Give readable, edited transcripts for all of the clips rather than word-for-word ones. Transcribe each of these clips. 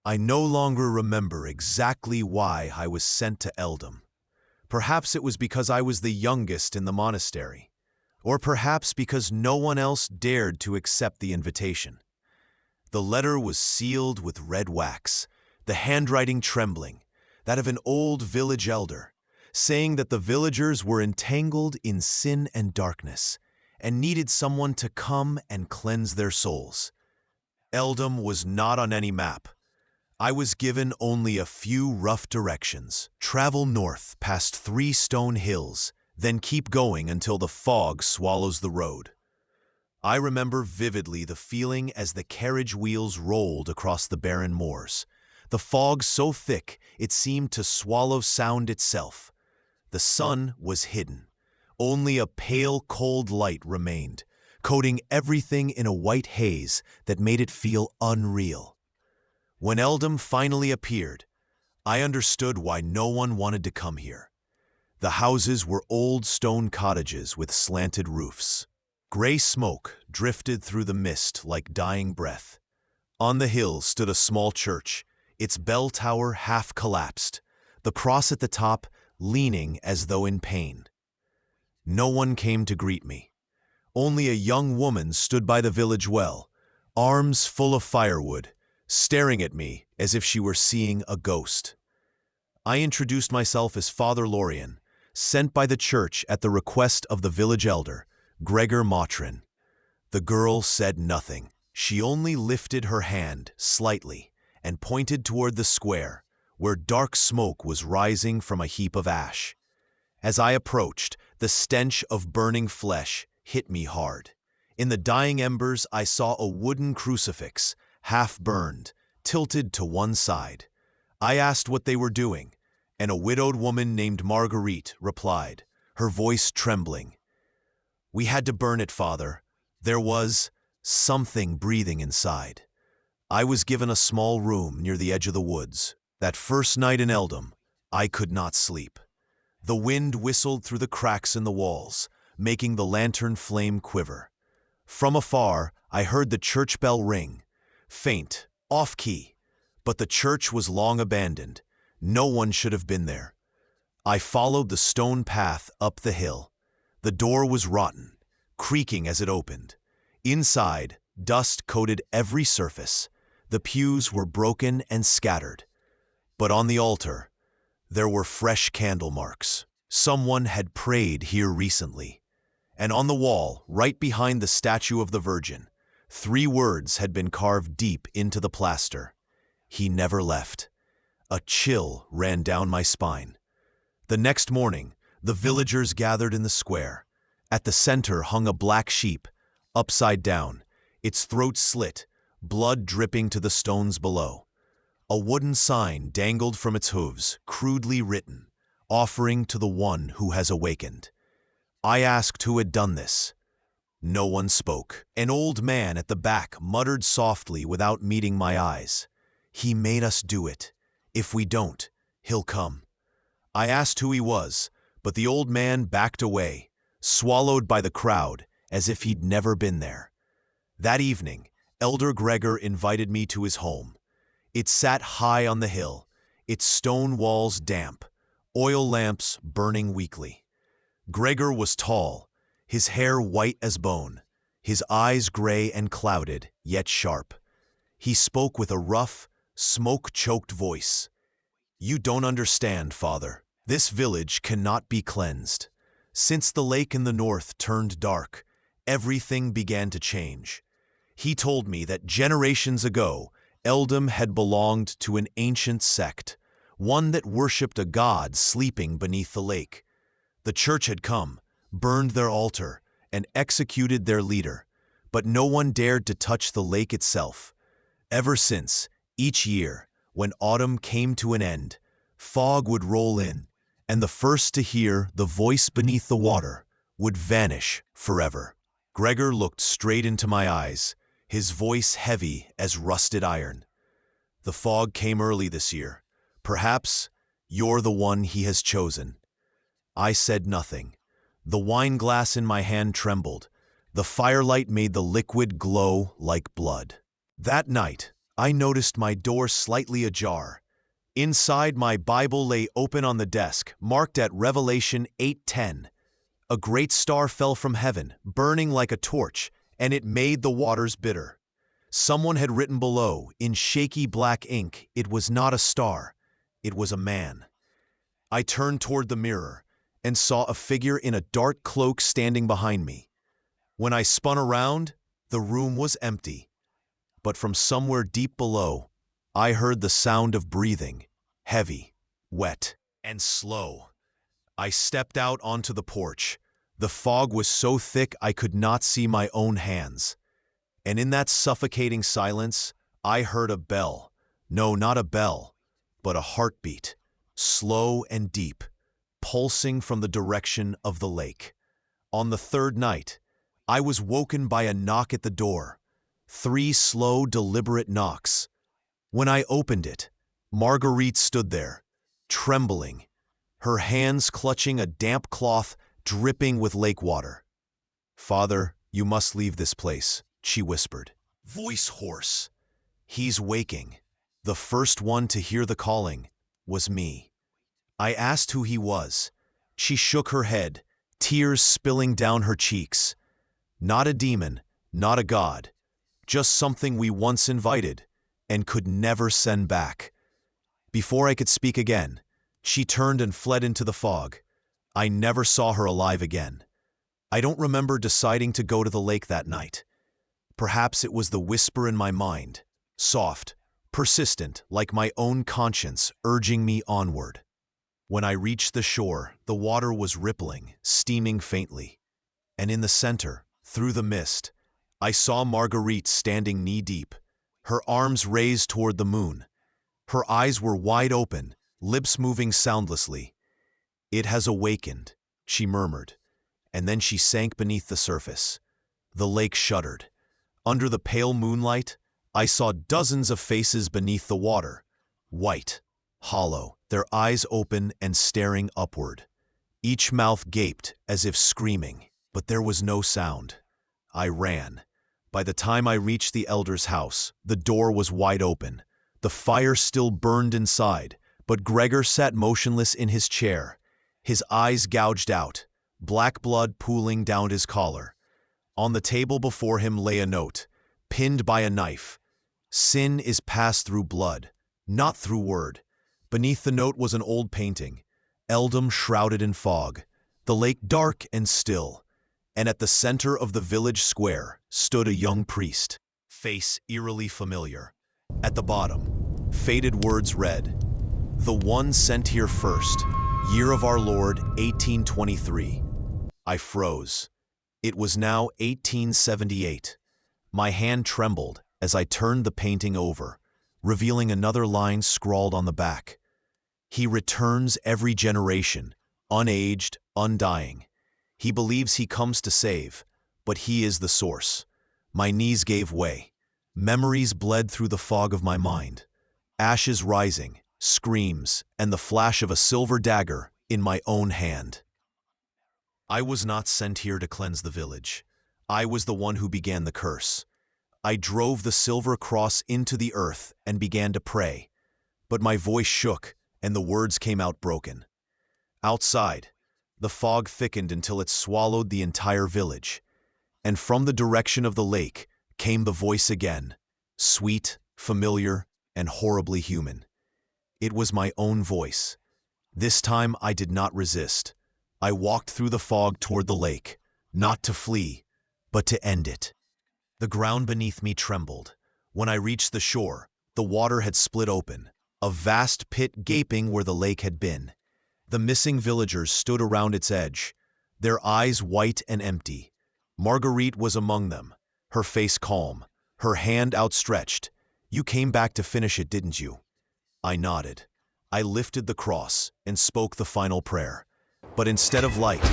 I no longer remember exactly why I was sent to Eldom. Perhaps it was because I was the youngest in the monastery, or perhaps because no one else dared to accept the invitation. The letter was sealed with red wax, the handwriting trembling, that of an old village elder, saying that the villagers were entangled in sin and darkness, and needed someone to come and cleanse their souls. Eldom was not on any map. I was given only a few rough directions. Travel north past 3 stone hills, then keep going until the fog swallows the road. I remember vividly the feeling as the carriage wheels rolled across the barren moors, the fog so thick it seemed to swallow sound itself. The sun was hidden. Only a pale, cold light remained, coating everything in a white haze that made it feel unreal. When Eldom finally appeared, I understood why no one wanted to come here. The houses were old stone cottages with slanted roofs. Gray smoke drifted through the mist like dying breath. On the hill stood a small church, its bell tower half collapsed, the cross at the top leaning as though in pain. No one came to greet me. Only a young woman stood by the village well, arms full of firewood, staring at me as if she were seeing a ghost. I introduced myself as Father Lorien, sent by the church at the request of the village elder, Gregor Mautrin. The girl said nothing. She only lifted her hand slightly and pointed toward the square, where dark smoke was rising from a heap of ash. As I approached, the stench of burning flesh hit me hard. In the dying embers, I saw a wooden crucifix, half burned, tilted to one side. I asked what they were doing, and a widowed woman named Marguerite replied, her voice trembling. "We had to burn it, Father. There was something breathing inside." I was given a small room near the edge of the woods. That first night in Eldom, I could not sleep. The wind whistled through the cracks in the walls, making the lantern flame quiver. From afar, I heard the church bell ring, faint, off-key, but the church was long abandoned. No one should have been there. I followed the stone path up the hill. The door was rotten, creaking as it opened. Inside, dust coated every surface. The pews were broken and scattered. But on the altar, there were fresh candle marks. Someone had prayed here recently. And on the wall, right behind the statue of the Virgin, 3 words had been carved deep into the plaster. He never left. A chill ran down my spine. The next morning, the villagers gathered in the square. At the center hung a black sheep, upside down, its throat slit, blood dripping to the stones below. A wooden sign dangled from its hooves, crudely written, "Offering to the one who has awakened." I asked who had done this. No one spoke. An old man at the back muttered softly without meeting my eyes. "He made us do it. If we don't, he'll come." I asked who he was, but the old man backed away, swallowed by the crowd as if he'd never been there. That evening, Elder Gregor invited me to his home. It sat high on the hill, its stone walls damp, oil lamps burning weakly. Gregor was tall, his hair white as bone, his eyes gray and clouded, yet sharp. He spoke with a rough, smoke-choked voice. "You don't understand, Father. This village cannot be cleansed. Since the lake in the north turned dark, everything began to change." He told me that generations ago, Eldom had belonged to an ancient sect, one that worshipped a god sleeping beneath the lake. The church had come, burned their altar, and executed their leader, but no one dared to touch the lake itself. Ever since, each year, when autumn came to an end, fog would roll in, and the first to hear the voice beneath the water would vanish forever. Gregor looked straight into my eyes, his voice heavy as rusted iron. "The fog came early this year. Perhaps you're the one he has chosen." I said nothing. The wine glass in my hand trembled. The firelight made the liquid glow like blood. That night, I noticed my door slightly ajar. Inside, my Bible lay open on the desk, marked at Revelation 8:10. A great star fell from heaven, burning like a torch, and it made the waters bitter. Someone had written below, in shaky black ink, it was not a star, it was a man. I turned toward the mirror and saw a figure in a dark cloak standing behind me. When I spun around, the room was empty. But from somewhere deep below, I heard the sound of breathing, heavy, wet, and slow. I stepped out onto the porch. The fog was so thick I could not see my own hands. And in that suffocating silence, I heard a bell. No, not a bell, but a heartbeat, slow and deep, pulsing from the direction of the lake. On the third night, I was woken by a knock at the door. 3 slow, deliberate knocks. When I opened it, Marguerite stood there, trembling, her hands clutching a damp cloth dripping with lake water. "Father, you must leave this place," she whispered, voice hoarse. "He's waking." The first one to hear the calling was me. I asked who he was. She shook her head, tears spilling down her cheeks. Not a demon, not a god, just something we once invited and could never send back. Before I could speak again, she turned and fled into the fog. I never saw her alive again. I don't remember deciding to go to the lake that night. Perhaps it was the whisper in my mind, soft, persistent, like my own conscience urging me onward. When I reached the shore, the water was rippling, steaming faintly. And in the center, through the mist, I saw Marguerite standing knee-deep, her arms raised toward the moon. Her eyes were wide open, lips moving soundlessly. "It has awakened," she murmured, and then she sank beneath the surface. The lake shuddered. Under the pale moonlight, I saw dozens of faces beneath the water, white, hollow, their eyes open and staring upward. Each mouth gaped as if screaming, but there was no sound. I ran. By the time I reached the elder's house, the door was wide open. The fire still burned inside, but Gregor sat motionless in his chair, his eyes gouged out, black blood pooling down his collar. On the table before him lay a note, pinned by a knife. "Sin is passed through blood, not through word." Beneath the note was an old painting, Eldom shrouded in fog, the lake dark and still, and at the center of the village square stood a young priest, face eerily familiar. At the bottom, faded words read, "The one sent here first, year of our Lord 1823. I froze. It was now 1878. My hand trembled as I turned the painting over, revealing another line scrawled on the back. "He returns every generation, unaged, undying. He believes he comes to save, but he is the source." My knees gave way. Memories bled through the fog of my mind. Ashes rising, screams, and the flash of a silver dagger in my own hand. I was not sent here to cleanse the village. I was the one who began the curse. I drove the silver cross into the earth and began to pray, but my voice shook and the words came out broken. Outside, the fog thickened until it swallowed the entire village, and from the direction of the lake came the voice again, sweet, familiar, and horribly human. It was my own voice. This time I did not resist. I walked through the fog toward the lake, not to flee, but to end it. The ground beneath me trembled. When I reached the shore, the water had split open, a vast pit gaping where the lake had been. The missing villagers stood around its edge, their eyes white and empty. Marguerite was among them, her face calm, her hand outstretched. "You came back to finish it, didn't you?" I nodded. I lifted the cross and spoke the final prayer. But instead of light,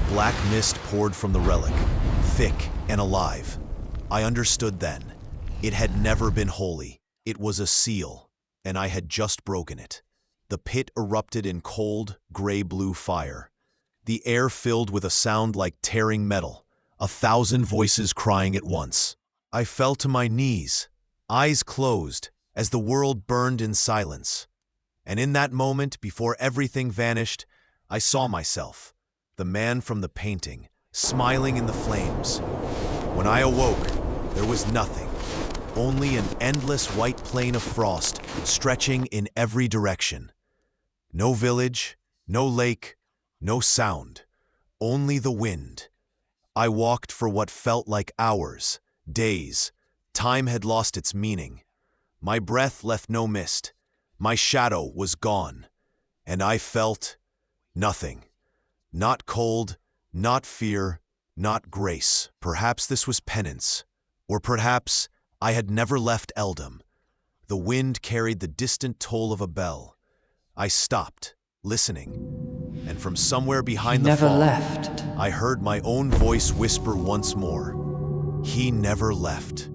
black mist poured from the relic, thick and alive. I understood then. It had never been holy. It was a seal, and I had just broken it. The pit erupted in cold, gray-blue fire. The air filled with a sound like tearing metal, 1,000 voices crying at once. I fell to my knees, eyes closed, as the world burned in silence. And in that moment, before everything vanished, I saw myself, the man from the painting, smiling in the flames. When I awoke, there was nothing, only an endless white plain of frost stretching in every direction. No village, no lake, no sound, only the wind. I walked for what felt like hours, days. Time had lost its meaning. My breath left no mist. My shadow was gone. And I felt nothing. Not cold, not fear, not grace. Perhaps this was penance. Or perhaps I had never left Eldom. The wind carried the distant toll of a bell. I stopped, listening, and from somewhere behind the fog, left. I heard my own voice whisper once more, "He never left."